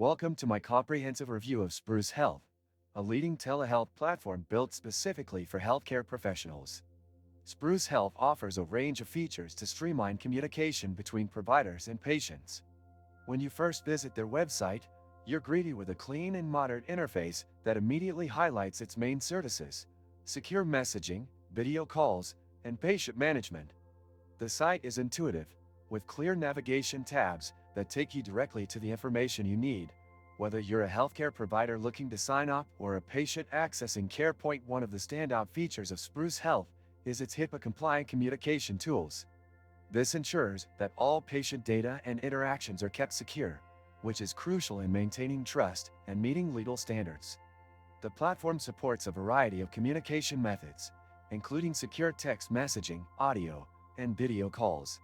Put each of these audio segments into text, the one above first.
Welcome to my comprehensive review of Spruce Health, a leading telehealth platform built specifically for healthcare professionals. Spruce Health offers a range of features to streamline communication between providers and patients. When you first visit their website, you're greeted with a clean and modern interface that immediately highlights its main services: secure messaging, video calls, and patient management. The site is intuitive, with clear navigation tabs that take you directly to the information you need. Whether you're a healthcare provider looking to sign up or a patient accessing care point, one of the standout features of Spruce Health is its HIPAA-compliant communication tools. This ensures that all patient data and interactions are kept secure, which is crucial in maintaining trust and meeting legal standards. The platform supports a variety of communication methods, including secure text messaging, audio, and video calls.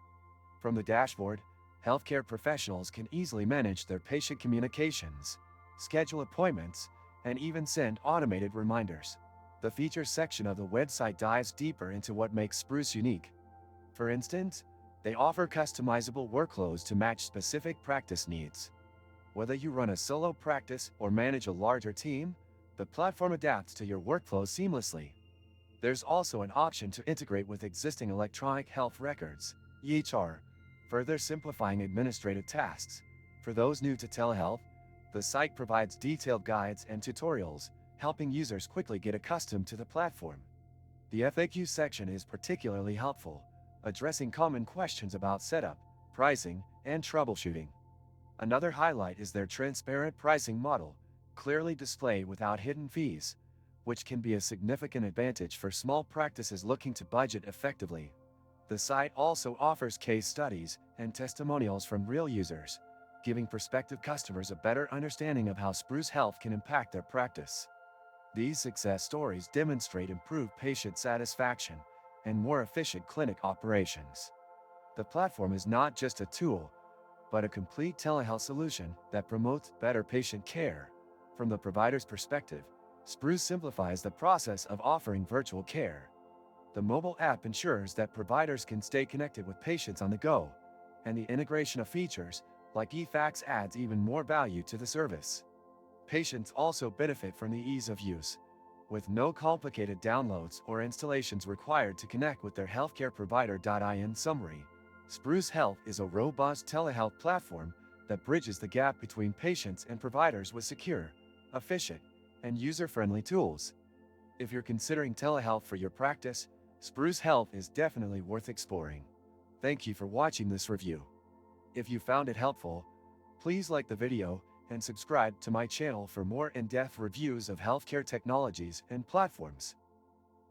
From the dashboard, healthcare professionals can easily manage their patient communications, schedule appointments, and even send automated reminders. The features section of the website dives deeper into what makes Spruce unique. For instance, they offer customizable workflows to match specific practice needs. Whether you run a solo practice or manage a larger team, the platform adapts to your workflow seamlessly. There's also an option to integrate with existing electronic health records, EHR, further simplifying administrative tasks. For those new to telehealth, the site provides detailed guides and tutorials, helping users quickly get accustomed to the platform. The FAQ section is particularly helpful, addressing common questions about setup, pricing, and troubleshooting. Another highlight is their transparent pricing model, clearly displayed without hidden fees, which can be a significant advantage for small practices looking to budget effectively. The site also offers case studies and testimonials from real users, giving prospective customers a better understanding of how Spruce Health can impact their practice. These success stories demonstrate improved patient satisfaction and more efficient clinic operations. The platform is not just a tool, but a complete telehealth solution that promotes better patient care. From the provider's perspective, Spruce simplifies the process of offering virtual care. The mobile app ensures that providers can stay connected with patients on the go, and the integration of features like eFax adds even more value to the service. Patients also benefit from the ease of use, with no complicated downloads or installations required to connect with their healthcare provider. In summary, Spruce Health is a robust telehealth platform that bridges the gap between patients and providers with secure, efficient, and user-friendly tools. If you're considering telehealth for your practice, Spruce Health is definitely worth exploring. Thank you for watching this review. If you found it helpful, please like the video and subscribe to my channel for more in-depth reviews of healthcare technologies and platforms.